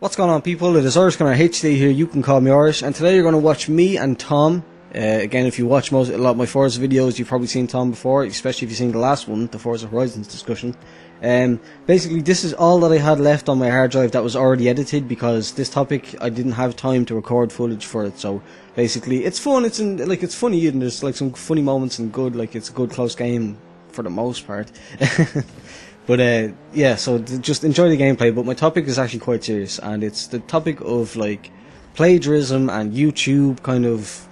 What's going on, people? It is Irish Gunner HD here, you can call me Irish, and today you're going to watch me and Tom. Again, if you watch a lot of my Forza videos, you've probably seen Tom before, especially if you've seen the last one, the Forza Horizons discussion. Basically, this is all that I had left on my hard drive that was already edited, because this topic, I didn't have time to record footage for it, so basically, it's fun, it's funny, and there's like some funny moments and good, like it's a good close game for the most part. But yeah, so just enjoy the gameplay. But my topic is actually quite serious, and it's the topic of like plagiarism and YouTube kind of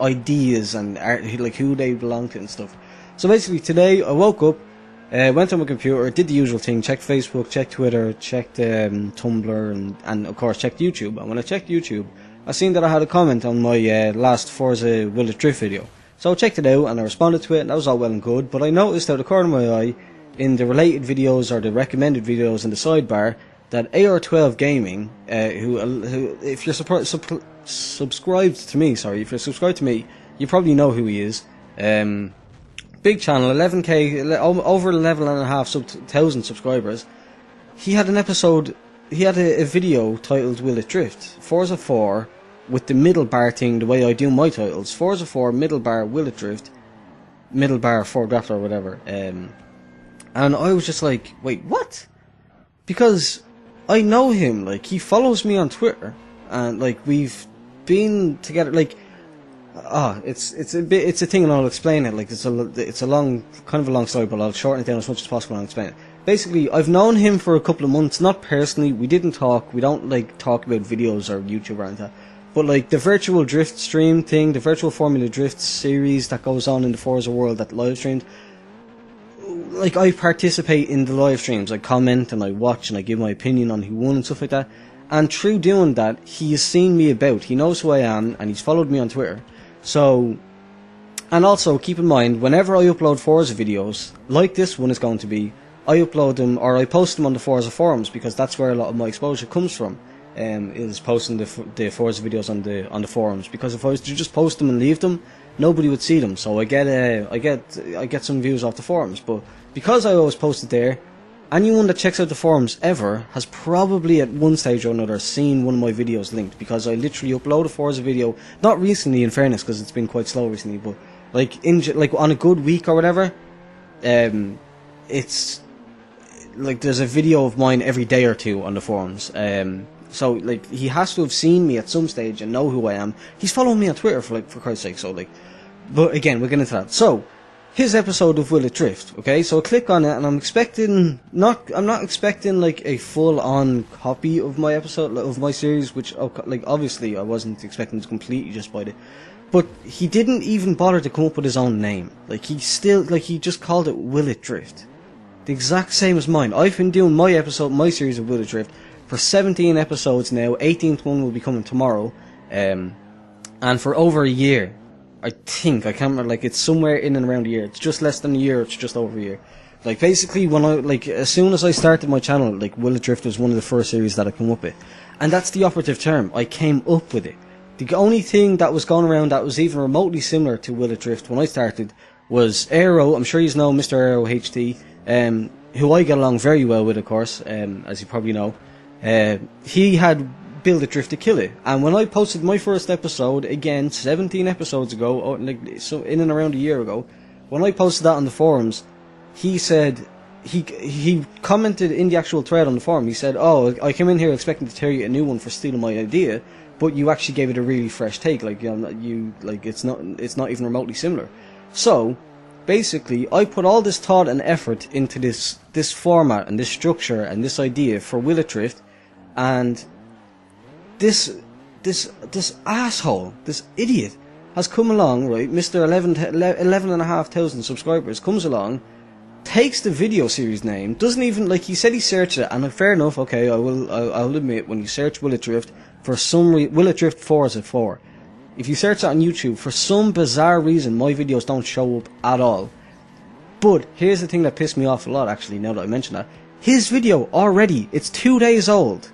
ideas and like who they belong to and stuff. So basically, today I woke up, went on my computer, did the usual thing, checked Facebook, checked Twitter, checked Tumblr, and of course checked YouTube. And when I checked YouTube, I seen that I had a comment on my last Forza Will It Drift video. So I checked it out and I responded to it, and that was all well and good, but I noticed out of the corner of my eye, in the related videos or the recommended videos in the sidebar, that AR12Gamng, who if you're subscribed to me, you probably know who he is. Big channel, 11k, over 11,500 subscribers. He had a video titled Will It Drift? Forza 4, with the middle bar thing, the way I do my titles. Forza 4, middle bar, Will It Drift, middle bar, Ford Raptor, or whatever. And I was just like, wait, what? Because I know him, like, he follows me on Twitter, and, like, we've been together, like, it's a thing, and I'll explain it, like, it's a long, kind of a long story, but I'll shorten it down as much as possible and explain it. Basically, I've known him for a couple of months, not personally, we didn't talk, we don't, like, talk about videos or YouTube or anything like that. But like the virtual drift stream thing, the virtual Formula Drift series that goes on in the Forza world that live streamed, like I participate in the live streams, I comment and I watch and I give my opinion on who won and stuff like that. And through doing that, he has seen me about, he knows who I am, and he's followed me on Twitter. So, and also keep in mind, whenever I upload Forza videos, like this one is going to be, I upload them or I post them on the Forza forums, because that's where a lot of my exposure comes from. Is posting the Forza videos on the forums, because if I was to just post them and leave them, nobody would see them. So I get some views off the forums. But because I always post it there, anyone that checks out the forums ever has probably at one stage or another seen one of my videos linked, because I literally upload a Forza video, not recently in fairness, because it's been quite slow recently, but like on a good week or whatever, it's like there's a video of mine every day or two on the forums. So, like, he has to have seen me at some stage and know who I am. He's following me on Twitter, for Christ's sake, so, like... But, again, we'll get into that. So, his episode of Will It Drift, okay? So, I click on it, and I'm not expecting, like, a full-on copy of my episode, of my series, which, like, obviously, I wasn't expecting to completely just buy it. But, he didn't even bother to come up with his own name. Like, he just called it Will It Drift. The exact same as mine. I've been doing my series of Will It Drift for 17 episodes now. 18th one will be coming tomorrow, and for over a year, I think. I can't remember, like, it's somewhere in and around a year. It's just less than a year, it's just over a year. Like, basically, as soon as I started my channel, like, Will It Drift was one of the first series that I came up with. And that's the operative term, I came up with it. The only thing that was going around that was even remotely similar to Will It Drift when I started was Aero. I'm sure you know Mr. Aero HD, who I get along very well with, of course, as you probably know. He had Build It Drift to Kill It, and when I posted my first episode, again 17 episodes ago, so in and around a year ago, when I posted that on the forums, he said, he commented in the actual thread on the forum, he said, oh, I came in here expecting to tear you a new one for stealing my idea, but you actually gave it a really fresh take, like, it's not even remotely similar. So basically, I put all this thought and effort into this format and this structure and this idea for Will It Drift, and this asshole, this idiot, has come along, right? Mr. 11,500 subscribers comes along, takes the video series name, doesn't even, like, he said he searched it, and fair enough, okay, I'll admit, when you search Will It Drift, for some Will It Drift Forza 4, if you search that on YouTube, for some bizarre reason, my videos don't show up at all. But here's the thing that pissed me off a lot, actually, now that I mention that. His video already, it's 2 days old,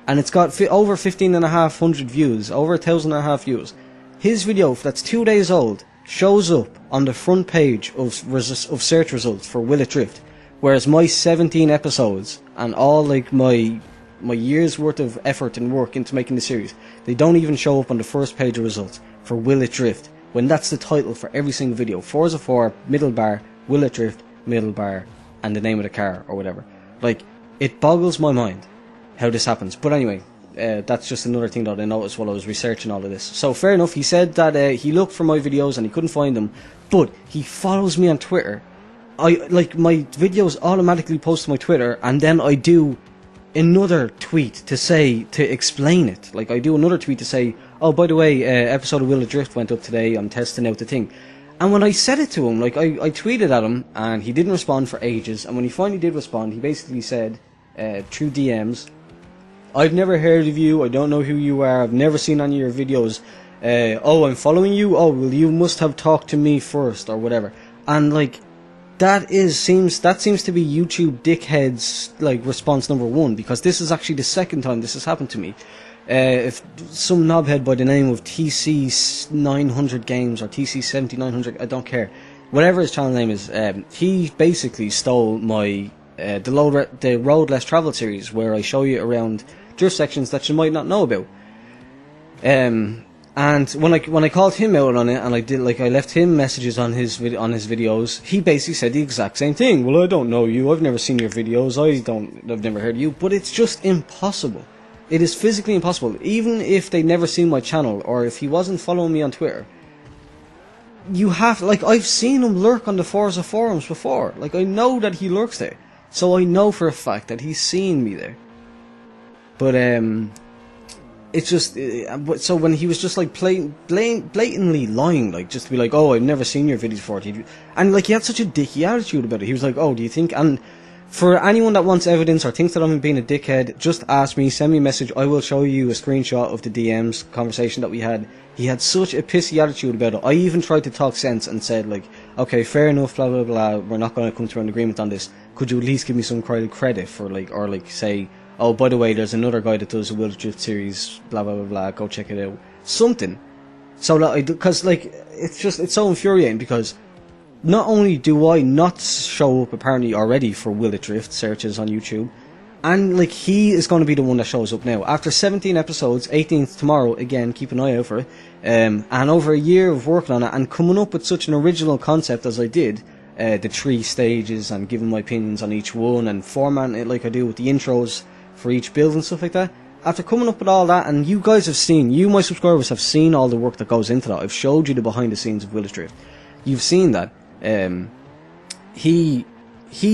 and it's got over 15,500 views, over 1,500 views. His video that's 2 days old shows up on the front page of search results for Will It Drift, whereas my 17 episodes and all, like, my my year's worth of effort and work into making the series, they don't even show up on the first page of results for Will It Drift, when that's the title for every single video. Forza 4, middle bar, Will It Drift, middle bar, and the name of the car, or whatever. Like, it boggles my mind how this happens. But anyway, that's just another thing that I noticed while I was researching all of this. So fair enough, he said that he looked for my videos and he couldn't find them, but he follows me on Twitter. My videos automatically post to my Twitter, and then I do another tweet to explain it. Like, I do another tweet to say, oh, by the way, episode of Will It Drift went up today, I'm testing out the thing. And when I said it to him, like, I tweeted at him, and he didn't respond for ages, and when he finally did respond, he basically said, through DMs, I've never heard of you, I don't know who you are, I've never seen any of your videos, oh, I'm following you, oh, well, you must have talked to me first, or whatever. And, like, that seems to be YouTube dickheads, like, response number one, because this is actually the second time this has happened to me. If some knobhead by the name of TC900Gamng or TC7900, I don't care, whatever his channel name is, he basically stole my the Road Less Traveled series, where I show you around drift sections that you might not know about. And when I called him out on it, and I left him messages on his videos, he basically said the exact same thing. Well, I don't know you, I've never seen your videos, I've never heard of you. But it's just impossible. It is physically impossible. Even if they never seen my channel, or if he wasn't following me on Twitter, you have, like, I've seen him lurk on the Forza forums before. Like, I know that he lurks there, so I know for a fact that he's seen me there. But it's just, so when he was just like blatantly lying, like, just to be like, oh, I've never seen your videos before, and like, he had such a dicky attitude about it. He was like, oh, do you think, and for anyone that wants evidence or thinks that I'm being a dickhead, just ask me, send me a message, I will show you a screenshot of the DMs conversation that we had. He had such a pissy attitude about it. I even tried to talk sense and said, like, okay, fair enough, blah blah blah, we're not going to come to an agreement on this, could you at least give me some credit for, like, or like say, oh, by the way, there's another guy that does a Will It Drift series, blah blah blah blah, go check it out, something. So that because, like, it's so infuriating, because not only do I not show up apparently already for Will It Drift searches on YouTube, and like, he is going to be the one that shows up now. After 17 episodes, 18th tomorrow, again, keep an eye out for it, and over a year of working on it, and coming up with such an original concept as I did, the 3 stages, and giving my opinions on each one, and formatting it like I do with the intros for each build and stuff like that. After coming up with all that, and you guys have seen, you, my subscribers, have seen all the work that goes into that. I've showed you the behind the scenes of Will It Drift. You've seen that. He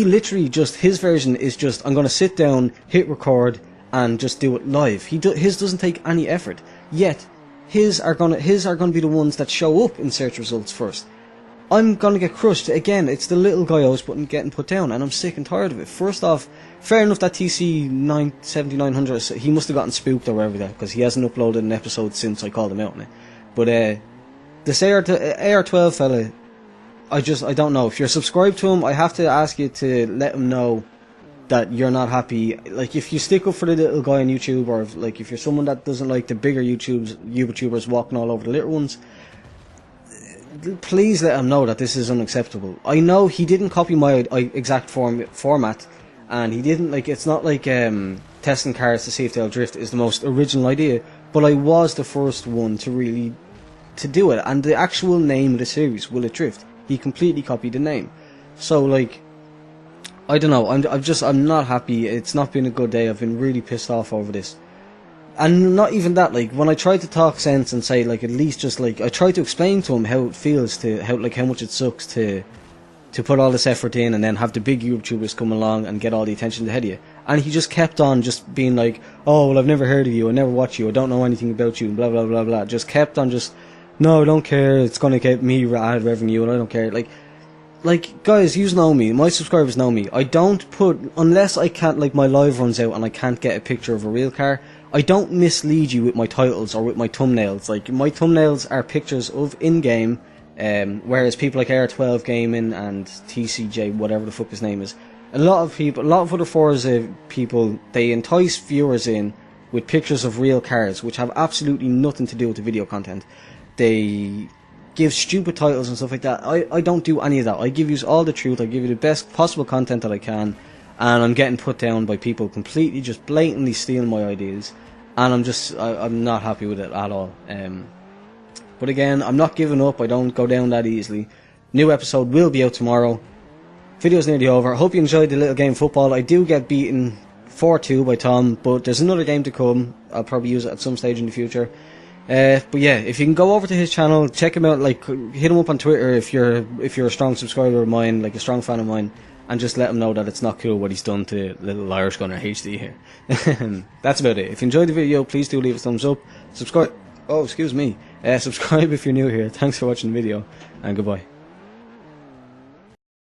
literally just, his version is just, I'm going to sit down, hit record, and just do it live. His doesn't take any effort. Yet, his are going to be the ones that show up in search results first. I'm going to get crushed. Again, it's the little guy I was getting put down, and I'm sick and tired of it. First off, fair enough that TC7900, he must have gotten spooked or whatever that, because he hasn't uploaded an episode since I called him out on it. But this AR12 fella, I don't know. If you're subscribed to him, I have to ask you to let him know that you're not happy. Like, if you stick up for the little guy on YouTube, or if you're someone that doesn't like the bigger YouTubers walking all over the little ones, please let him know that this is unacceptable. I know he didn't copy my exact format, and he didn't, like, it's not like testing cars to see if they'll drift is the most original idea, but I was the first one to do it, and the actual name of the series, Will It Drift, he completely copied the name. So, like, I don't know, I'm not happy. It's not been a good day. I've been really pissed off over this. And not even that, like, when I tried to talk sense and say, like, at least just, like, I tried to explain to him how it feels how much it sucks to put all this effort in and then have the big YouTubers come along and get all the attention ahead of you. And he just kept on just being like, oh, well, I've never heard of you, I never watch you, I don't know anything about you, blah blah blah blah. Just kept on just, no, I don't care, it's going to get me ad revenue and I don't care. Like, guys, you know me, my subscribers know me, I don't put, unless I can't, like, my live runs out and I can't get a picture of a real car, I don't mislead you with my titles or with my thumbnails. Like, my thumbnails are pictures of in-game, whereas people like AR12Gamng and TCJ, whatever the fuck his name is, a lot of other Forza people, they entice viewers in with pictures of real cars, which have absolutely nothing to do with the video content. They give stupid titles and stuff like that. I don't do any of that. I give you all the truth. I give you the best possible content that I can. and I'm getting put down by people completely just blatantly stealing my ideas, and I'm not happy with it at all. But again, I'm not giving up. I don't go down that easily. New episode will be out tomorrow. Video's nearly over. I hope you enjoyed the little game of football. I do get beaten 4-2 by Tom, but there's another game to come. I'll probably use it at some stage in the future. But yeah, if you can go over to his channel, check him out. Like, hit him up on Twitter if you're a strong subscriber of mine, like a strong fan of mine, and just let him know that it's not cool what he's done to little Irish Gunner HD here. That's about it. If you enjoyed the video, please do leave a thumbs up. Subscribe. Oh, excuse me. Subscribe if you're new here. Thanks for watching the video, and goodbye.